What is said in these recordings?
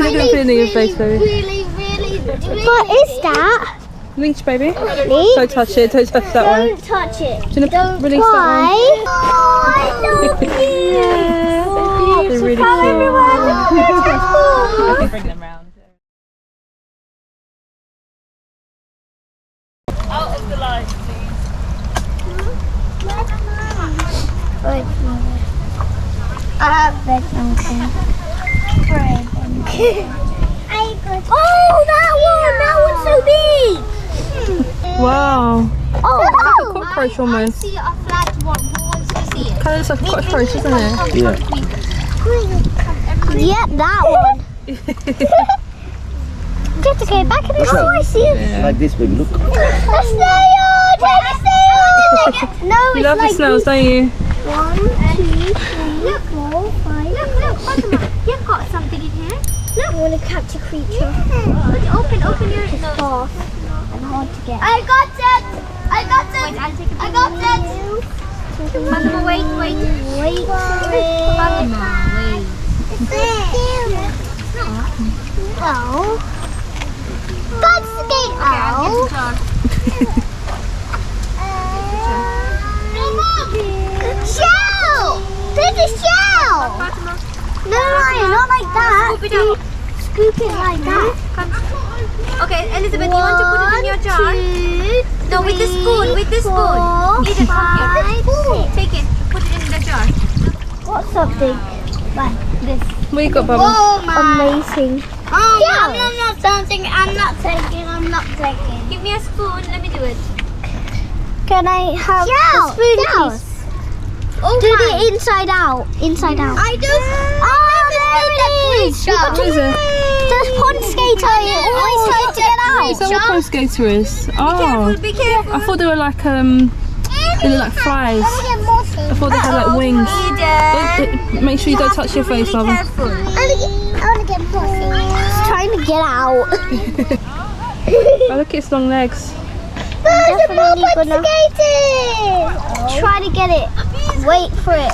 feeling in your face, baby. What is that? Leech, baby. Leech? Don't touch it. Don't touch that one. Don't touch it. Do you want to release that Oh, I love you. Yeah. They're really Come cute. everyone. Look at Bring them round. Out of the light, please. I have red mountain. Oh, that one! That one's so big! Wow. Oh, It's like a cockroach almost. see a flat one. Who wants to see it? Kind of looks like a cockroach, isn't it? Yeah. Yeah, that one. You have to go back in the What's Oh, that? I see it. Like this, baby. Look. A snail! Take a snail! No, You it's love the like snails, don't you? 1, 2, 3, 4, 5. Look, Fatima, you've got something in here. Look. You want to catch a creature. Open your nose. And hard to get. I got it! Wait, I'll take a got it! Fatima, wait. Wait for it. Fatima, wait. It's not. No. That's the gate. Shell! There's a shell! No, not like that. Scoop it like that. Okay, Elizabeth, you want to put it in your jar? No, with the spoon, Edith, come here. Take it, put it in the jar. What's something like this? What you got, Bubba? Amazing. I'm not taking. Give me a spoon, let me do it. Can I have the spoon, please? Oh, Do the inside out. Inside out. I do. Oh, there it is. What is it? There's pond skater. Always trying to get Is that what pond skater is? Oh. Be careful. I thought they were like, they look like flies. I thought they had like wings. Make sure you don't touch your face, Bubba. I want to get pussy. It's trying to get out. Oh, look at its long legs. Definitely gonna try to get it. Wait for it.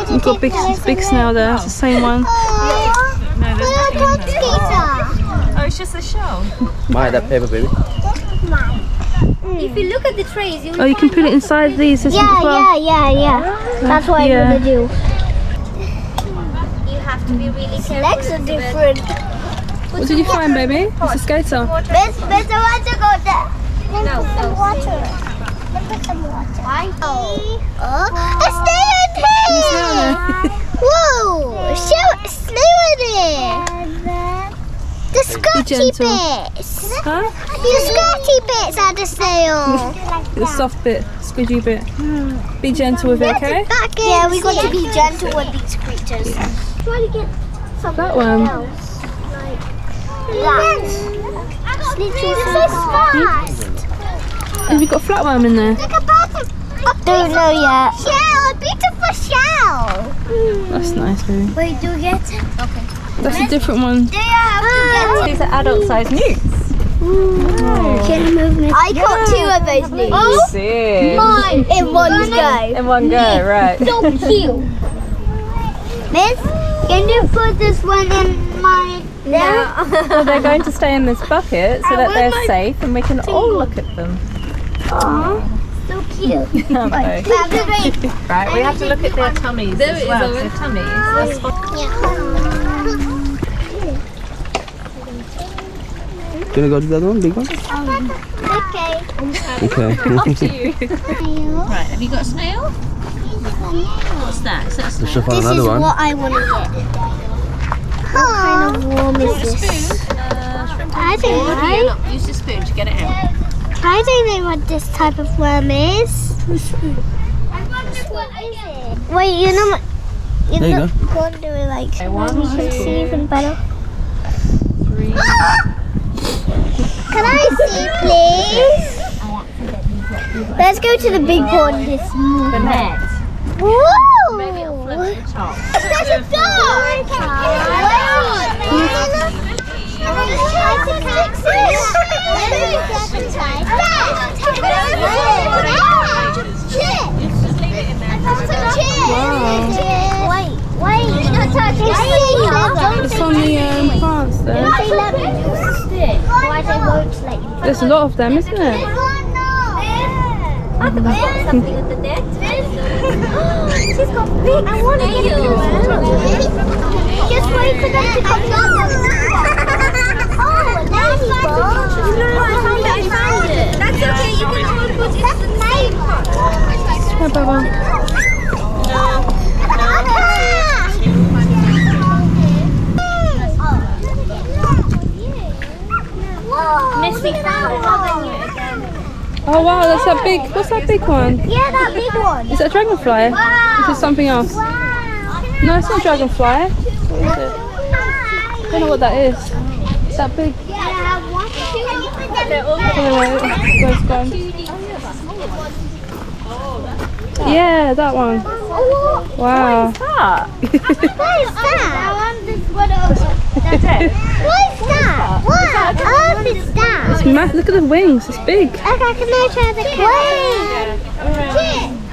We've got big snail there. It's the same one. Oh, it's just a shell. Buy that paper, baby. If you look at the trays, Oh, you can put it inside these as well. Yeah. That's what I'm gonna do. you have to be really careful. Legs are different. What did you find, baby? It's a skater. Better want to go there. No. Water. Look at some water. A snail in here! Whoa! Snail in here! The scratchy bits! Huh? The scratchy bits are the snail! The soft bit, squidgy bit. Be gentle with it, okay? Yeah, we got to be gentle with these creatures. Try to get something That one. else. That. This is fast! Have you got a flatworm in there? Look at that! Don't know yet. Shell! A beautiful shell! That's nice, baby. Wait, do you get it? Okay. That's a different one. Do you have to get it? These are adult-sized newts. I got 2 of those newts. Oh, see. Mine in one go. In one go, right. So cute. Miss, can you put this one in my... Well, they're going to stay in this bucket so that they're safe and we can all look at them. Aww, so cute. Aren't they? Right, we have to look at their tummies as well. Their tummies. That's Gonna go to the other one, big one? Okay. Okay. up to you. Right, have you got a snail? What's that? Is that a Let's snail? find This is another one. what I want to get. What kind of worm is this? I don't Yeah, know. look, use the spoon to get it out. I don't know what this type of worm is. Wait, you know what? There you go. Go and do it like Okay, 1, you can 2, see even better. 3. Can I see, please? Let's go to the big pond this The morning. net. Woo! Maybe it'll float to the top. There's a dog! Just leave it in there. Wait, It's on the plants there. There's a lot of them, isn't it? Something under there. She's got big nails. Just wait for them to come down. Oh, that's I found it. That's okay. You can all put it in the same pot. Hi, Baba. Missy found Oh wow, that's that big. What's that big one? Yeah, that big one. Is that a dragonfly? Wow. This is something else. Wow. No, it's not a dragonfly. What is it? I don't know what that is. Is that big? Yeah, one, Anyway, where's it gone? Yeah, that one. Wow. What's that? What is that? What is that? What earth is that? It's look at the wings. It's big. Okay, can I try the wing?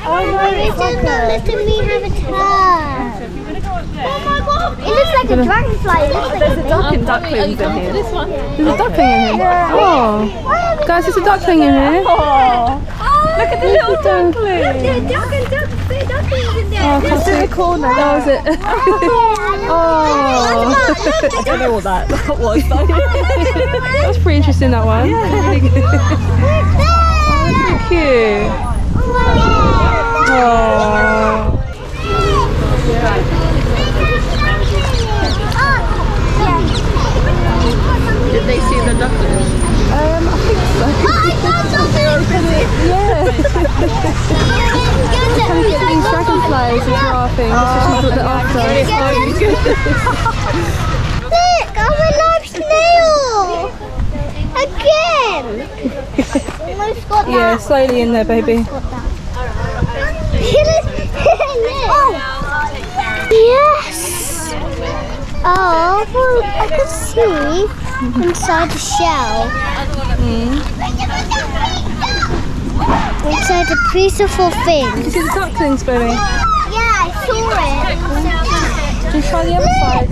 Oh no, it's not letting me have a turn. Oh my god! It looks like a dragonfly. It looks like There's a duck and ducklings in here. There's a duckling in here. Oh, guys, there's a duckling in here. Oh, look at the little duckling. There are ducklings in there. Oh, I can't see the corner. That was it. Oh, I don't know what that was. that's pretty interesting. That one. Really good. Oh, cute. Oh. Did they see the ducklings? I think so. Yeah. Trying to get these dragonflies as well, I think. That's what she's looked after. Look, I'm a live snail! Again! Almost got that. Yeah, slowly in there, baby. Yes! Oh, well, I can see inside the shell. Inside a beautiful thing. Did you see the ducklings, baby? Yeah, I saw it. Did you try the other side?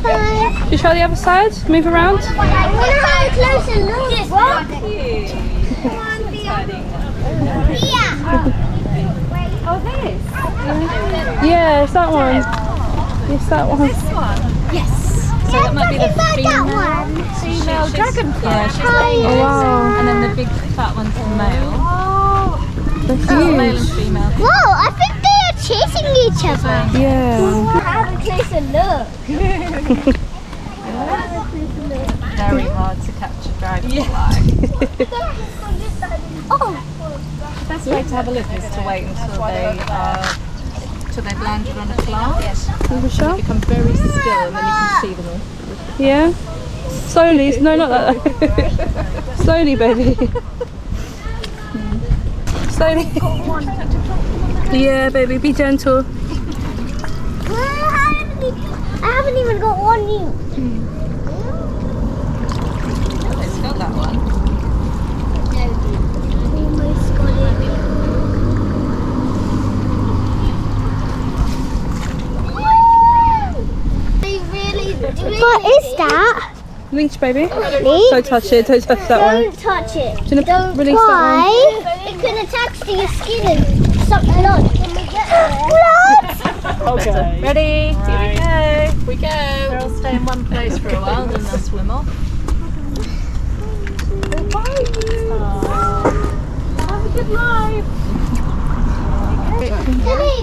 Bye-bye. Did you try the other side? Move around? I want to have a closer look. Yeah. Yeah, it's that one. Yes, that one. Yes. So that might be the that one. female dragonfly. Yeah, she's laying Oh, wow. and then the big fat one's the male. They're Male and huge. female. Whoa, I think they are chasing each other. Yeah. Have a closer look. Very hard to catch a dragonfly. Oh. The best way to have a look is to wait until they've landed on a plant. Have a shot? Become very still and then you can see them all. Yeah. Slowly. No, not that. Slowly, baby. Slowly. Yeah, baby. Be gentle. I haven't even got one new. It's got that one. Almost got it. What is that? Leech, baby. Leech? Don't touch it. Don't touch that one. Don't touch it. Do you want to Don't release that Why? It can attach to your skin and suck blood. Blood? Okay. Ready? Here we go. They'll stay in one place for a while, then they'll swim off. Have a good life.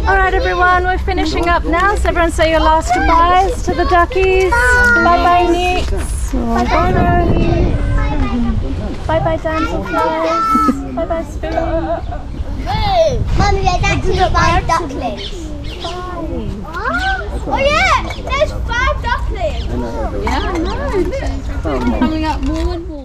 Alright everyone, we're finishing up now, so everyone say your last goodbyes to the duckies. Bye bye Nick. Bye bye Rory. Bye bye damselflies. Bye bye Spirit. Mummy, there's actually 5 ducklings. Oh yeah, there's 5 ducklings. Yeah, I know. Coming up more and more.